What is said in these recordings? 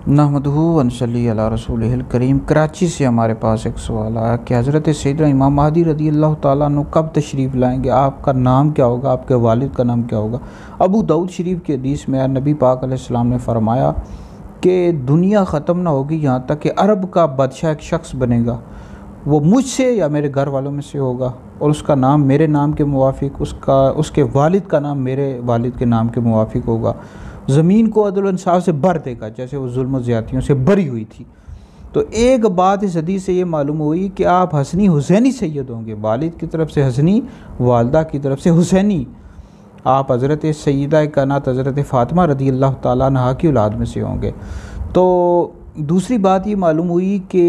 नहमदुहु व नसल्ली अला रसूलिहिल करीम। कराची से हमारे पास एक सवाल आया कि हज़रत सैयदना इमाम महदी रज़ी अल्लाह ताला अन्हु कब तशरीफ़ लाएंगे, आपका नाम क्या होगा, आपके वालिद का नाम क्या होगा। अबू दाऊद शरीफ की हदीस में नबी पाक अलैहिस्सलाम ने फरमाया कि दुनिया ख़त्म ना होगी यहाँ तक कि अरब का बादशाह एक शख्स बनेगा, वो मुझसे या मेरे घर वालों में से होगा और उसका नाम मेरे नाम के मुवाफिक, उसके वालिद का नाम मेरे वालिद के नाम के मुवाफिक होगा। ज़मीन को अदल इंसाफ से भर देगा जैसे वो जुल्म ज़्यादतियों से भरी हुई थी। तो एक बात इस हदीस से ये मालूम हुई कि आप हसनी हुसैनी सैयद होंगे, वालिद की तरफ से हसनी, वालदा की तरफ से हुसैनी। आप हज़रत सैयदा कायनात हज़रत फ़ातिमा रज़ी अल्लाह ताला अन्हा की औलाद में से होंगे। तो दूसरी बात ये मालूम हुई कि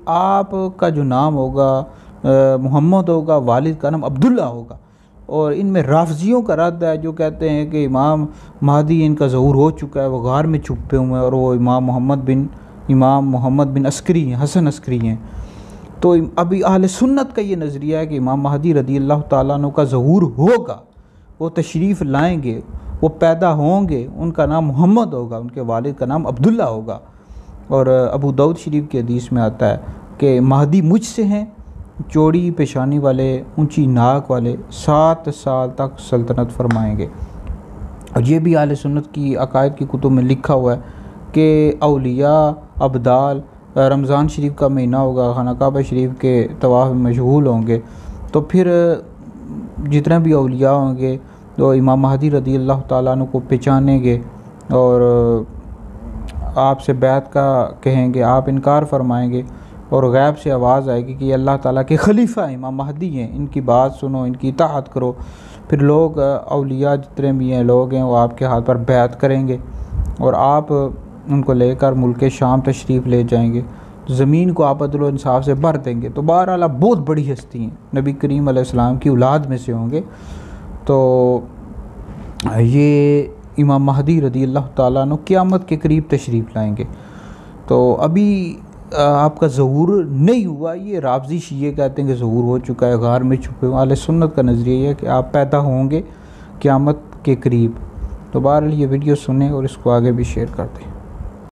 आपका जो नाम होगा मोहम्मद होगा, वालिद का नाम अब्दुल्ला होगा। और इनमें राफ़ज़ियों का रद्द है जो कहते हैं कि इमाम महदी इनका ज़हूर हो चुका है, वो गार में छुपे हुए हैं और वो इमाम मोहम्मद बिन अस्करी हैं, हसन अस्करी हैं। तो अभी अहले सुन्नत का ये नज़रिया है कि इमाम महदी रज़ी अल्लाह ताला अन्हु का ज़हूर होगा, वो तशरीफ़ लाएंगे, वो पैदा होंगे, उनका नाम मोहम्मद होगा, उनके वालिद का नाम अब्दुल्ला होगा। और अबू दाऊद शरीफ की हदीस में आता है कि महदी मुझसे हैं, चौड़ी पेशानी वाले, ऊंची नाक वाले, 7 साल तक सल्तनत फरमाएंगे। और ये भी अहले सुन्नत की अकायद की कुतुब में लिखा हुआ है कि औलिया अब्दाल रमज़ान शरीफ का महीना होगा, खाना काबा शरीफ के तवाफ़ में मशगूल होंगे, तो फिर जितने भी औलिया होंगे तो इमाम महदी रज़ी अल्लाह ताला अन्हु को पहचानेंगे और आपसे बैत का कहेंगे, आप इनकार फरमाएंगे और गैब से आवाज़ आएगी कि अल्लाह ताला के खलीफा इमाम महदी हैं, इनकी बात सुनो, इनकी इताअत करो। फिर लोग औलिया जितने भी हैं लोग हैं वो आपके हाथ पर बैत करेंगे और आप उनको लेकर मुल्क शाम तशरीफ़ ले जाएंगे, तो ज़मीन को आप अदल व इंसाफ से भर देंगे। तो बहरहाल बहुत बड़ी हस्ती हैं, नबी करीम अलैहिस्सलाम की औलाद में से होंगे। तो ये इमाम महदी रज़ी अल्लाह ताला अन्हु क़यामत के करीब तशरीफ़ लाएंगे। तो अभी आपका ज़हूर नहीं हुआ, ये राफ़ज़ी शिये कहते हैं कि ज़हूर हो चुका है, गार में छुपे हुए। अहले सुन्नत का नज़रिया है कि आप पैदा होंगे क़यामत के करीब। तो बहरहाल ये वीडियो सुने और इसको आगे भी शेयर कर दें।